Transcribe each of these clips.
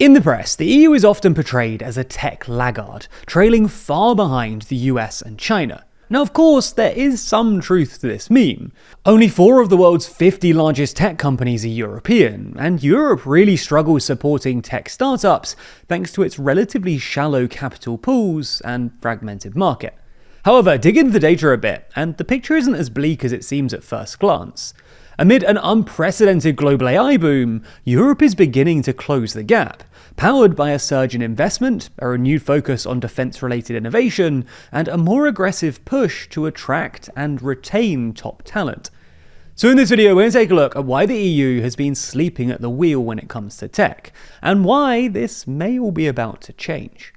In the press, the EU is often portrayed as a tech laggard, trailing far behind the US and China. Now, of course, there is some truth to this meme. Only 4 of the world's 50 largest tech companies are European, and Europe really struggles supporting tech startups thanks to its relatively shallow capital pools and fragmented market. However, dig into the data a bit, and the picture isn't as bleak as it seems at first glance. Amid an unprecedented global AI boom, Europe is beginning to close the gap, powered by a surge in investment, a renewed focus on defense-related innovation, and a more aggressive push to attract and retain top talent. So in this video, we're going to take a look at why the EU has been sleeping at the wheel when it comes to tech, and why this may all be about to change.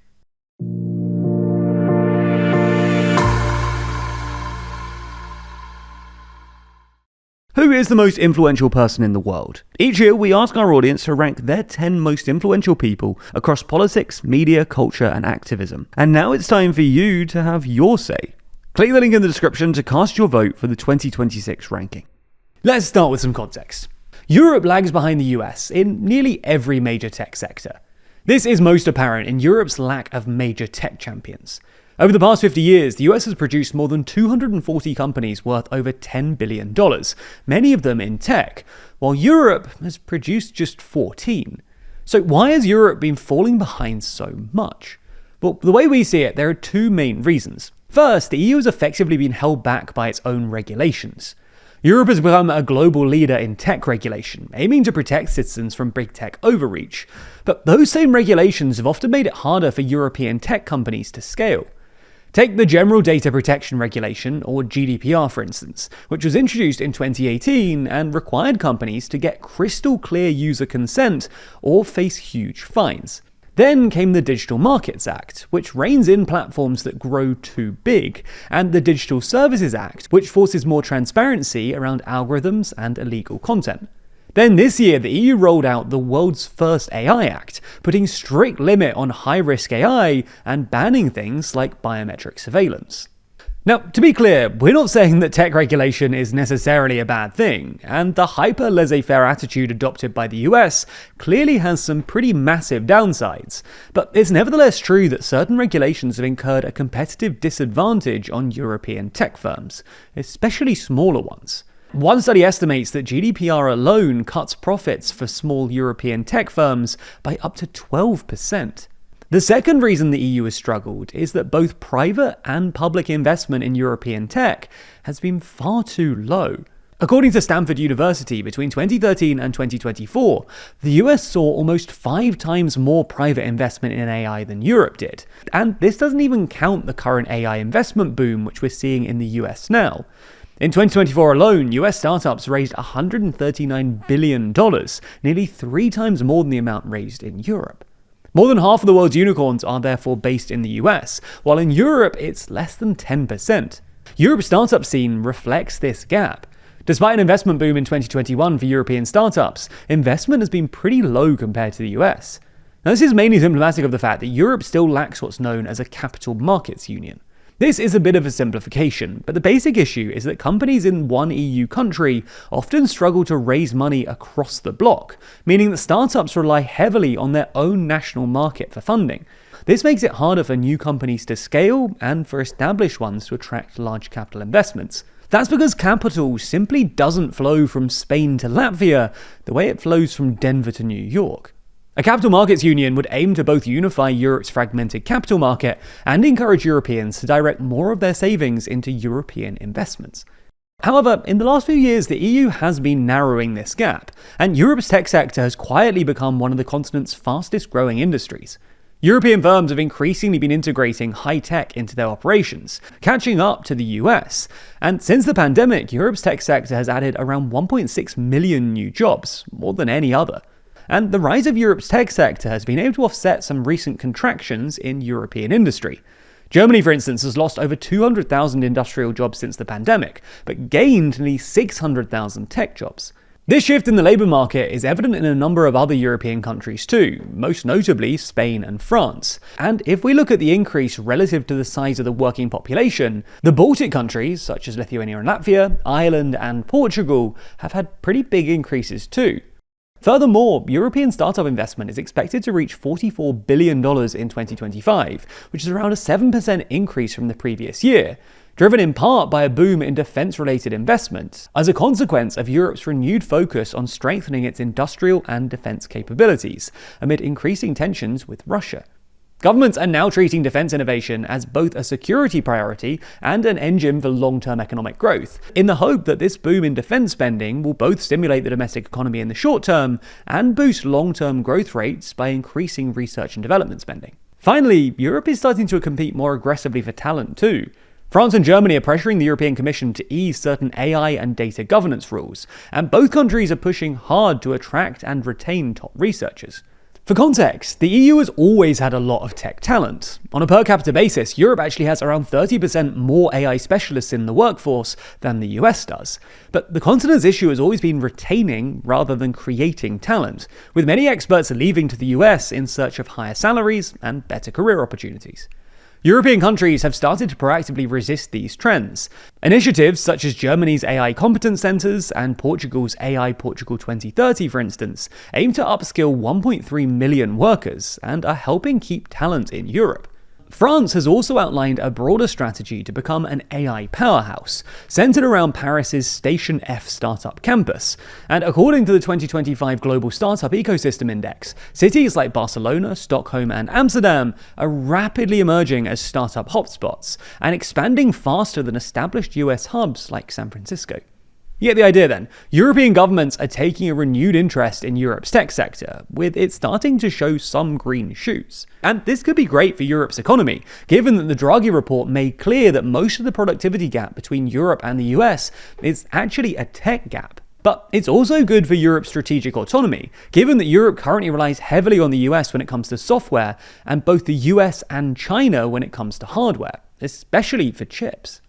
Who is the most influential person in the world? Each year, we ask our audience to rank their 10 most influential people across politics, media, culture, and activism. And now it's time for you to have your say. Click the link in the description to cast your vote for the 2026 ranking. Let's start with some context. Europe lags behind the US in nearly every major tech sector. This is most apparent in Europe's lack of major tech champions. Over the past 50 years, the US has produced more than 240 companies worth over $10 billion, many of them in tech, while Europe has produced just 14. So why has Europe been falling behind so much? Well, the way we see it, there are 2 main reasons. First, the EU has effectively been held back by its own regulations. Europe has become a global leader in tech regulation, aiming to protect citizens from big tech overreach. But those same regulations have often made it harder for European tech companies to scale. Take the General Data Protection Regulation, or GDPR for instance, which was introduced in 2018 and required companies to get crystal clear user consent or face huge fines. Then came the Digital Markets Act, which reins in platforms that grow too big, and the Digital Services Act, which forces more transparency around algorithms and illegal content. Then this year, the EU rolled out the world's first AI Act, putting strict limit on high-risk AI and banning things like biometric surveillance. Now, to be clear, we're not saying that tech regulation is necessarily a bad thing, and the hyper-laissez-faire attitude adopted by the US clearly has some pretty massive downsides, but it's nevertheless true that certain regulations have incurred a competitive disadvantage on European tech firms, especially smaller ones. One study estimates that GDPR alone cuts profits for small European tech firms by up to 12%. The second reason the EU has struggled is that both private and public investment in European tech has been far too low. According to Stanford University, between 2013 and 2024, the US saw almost 5 times more private investment in AI than Europe did. And this doesn't even count the current AI investment boom which we're seeing in the US now. In 2024 alone, US startups raised $139 billion, nearly 3 times more than the amount raised in Europe. More than half of the world's unicorns are therefore based in the US, while in Europe it's less than 10%. Europe's startup scene reflects this gap. Despite an investment boom in 2021 for European startups, investment has been pretty low compared to the US. Now, this is mainly symptomatic of the fact that Europe still lacks what's known as a capital markets union. This is a bit of a simplification, but the basic issue is that companies in one EU country often struggle to raise money across the bloc, meaning that startups rely heavily on their own national market for funding. This makes it harder for new companies to scale and for established ones to attract large capital investments. That's because capital simply doesn't flow from Spain to Latvia the way it flows from Denver to New York. A capital markets union would aim to both unify Europe's fragmented capital market and encourage Europeans to direct more of their savings into European investments. However, in the last few years, the EU has been narrowing this gap, and Europe's tech sector has quietly become one of the continent's fastest growing industries. European firms have increasingly been integrating high tech into their operations, catching up to the US. And since the pandemic, Europe's tech sector has added around 1.6 million new jobs, more than any other. And the rise of Europe's tech sector has been able to offset some recent contractions in European industry. Germany, for instance, has lost over 200,000 industrial jobs since the pandemic, but gained nearly 600,000 tech jobs. This shift in the labour market is evident in a number of other European countries too, most notably Spain and France. And if we look at the increase relative to the size of the working population, the Baltic countries, such as Lithuania and Latvia, Ireland and Portugal, have had pretty big increases too. Furthermore, European startup investment is expected to reach $44 billion in 2025, which is around a 7% increase from the previous year, driven in part by a boom in defense-related investments, as a consequence of Europe's renewed focus on strengthening its industrial and defense capabilities, amid increasing tensions with Russia. Governments are now treating defense innovation as both a security priority and an engine for long-term economic growth, in the hope that this boom in defense spending will both stimulate the domestic economy in the short term and boost long-term growth rates by increasing research and development spending. Finally, Europe is starting to compete more aggressively for talent too. France and Germany are pressuring the European Commission to ease certain AI and data governance rules, and both countries are pushing hard to attract and retain top researchers. For context, the EU has always had a lot of tech talent. On a per capita basis, Europe actually has around 30% more AI specialists in the workforce than the US does. But the continent's issue has always been retaining rather than creating talent, with many experts leaving to the US in search of higher salaries and better career opportunities. European countries have started to proactively resist these trends. Initiatives such as Germany's AI Competence Centres and Portugal's AI Portugal 2030, for instance, aim to upskill 1.3 million workers and are helping keep talent in Europe. France has also outlined a broader strategy to become an AI powerhouse, centered around Paris's Station F startup campus. And according to the 2025 Global Startup Ecosystem Index, cities like Barcelona, Stockholm, and Amsterdam are rapidly emerging as startup hotspots and expanding faster than established US hubs like San Francisco. You get the idea then. European governments are taking a renewed interest in Europe's tech sector, with it starting to show some green shoots. And this could be great for Europe's economy, given that the Draghi report made clear that most of the productivity gap between Europe and the US is actually a tech gap. But it's also good for Europe's strategic autonomy, given that Europe currently relies heavily on the US when it comes to software, and both the US and China when it comes to hardware, especially for chips.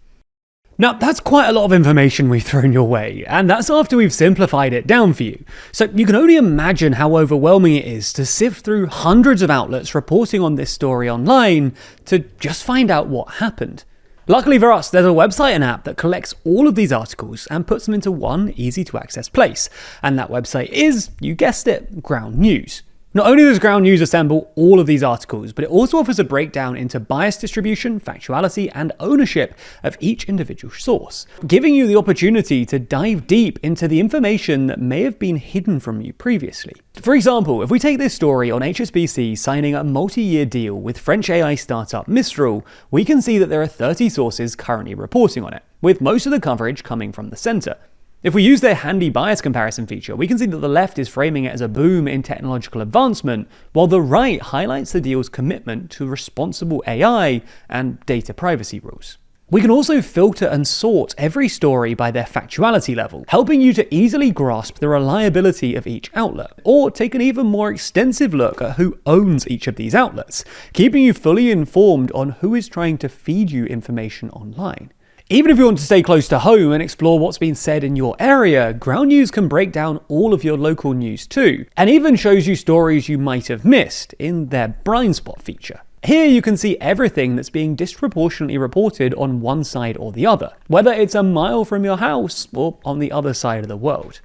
Now, that's quite a lot of information we've thrown your way, and that's after we've simplified it down for you. So you can only imagine how overwhelming it is to sift through hundreds of outlets reporting on this story online to just find out what happened. Luckily for us, there's a website and app that collects all of these articles and puts them into one easy-to-access place, and that website is, you guessed it, Ground News. Not only does Ground News assemble all of these articles, but it also offers a breakdown into bias distribution, factuality, and ownership of each individual source, giving you the opportunity to dive deep into the information that may have been hidden from you previously. For example, if we take this story on HSBC signing a multi-year deal with French AI startup Mistral, we can see that there are 30 sources currently reporting on it, with most of the coverage coming from the center. If we use their handy bias comparison feature, we can see that the left is framing it as a boom in technological advancement, while the right highlights the deal's commitment to responsible AI and data privacy rules. We can also filter and sort every story by their factuality level, helping you to easily grasp the reliability of each outlet, or take an even more extensive look at who owns each of these outlets, keeping you fully informed on who is trying to feed you information online. Even if you want to stay close to home and explore what's being said in your area, Ground News can break down all of your local news too, and even shows you stories you might have missed in their blind spot feature. Here you can see everything that's being disproportionately reported on one side or the other, whether it's a mile from your house or on the other side of the world.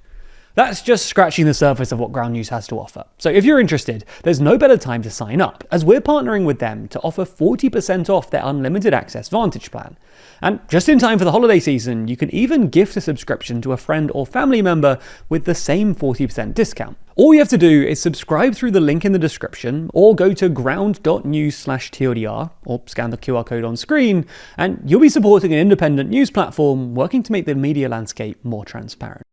That's just scratching the surface of what Ground News has to offer. So if you're interested, there's no better time to sign up, as we're partnering with them to offer 40% off their unlimited access Vantage plan. And just in time for the holiday season, you can even gift a subscription to a friend or family member with the same 40% discount. All you have to do is subscribe through the link in the description, or go to ground.news/TLDR, or scan the QR code on screen, and you'll be supporting an independent news platform working to make the media landscape more transparent.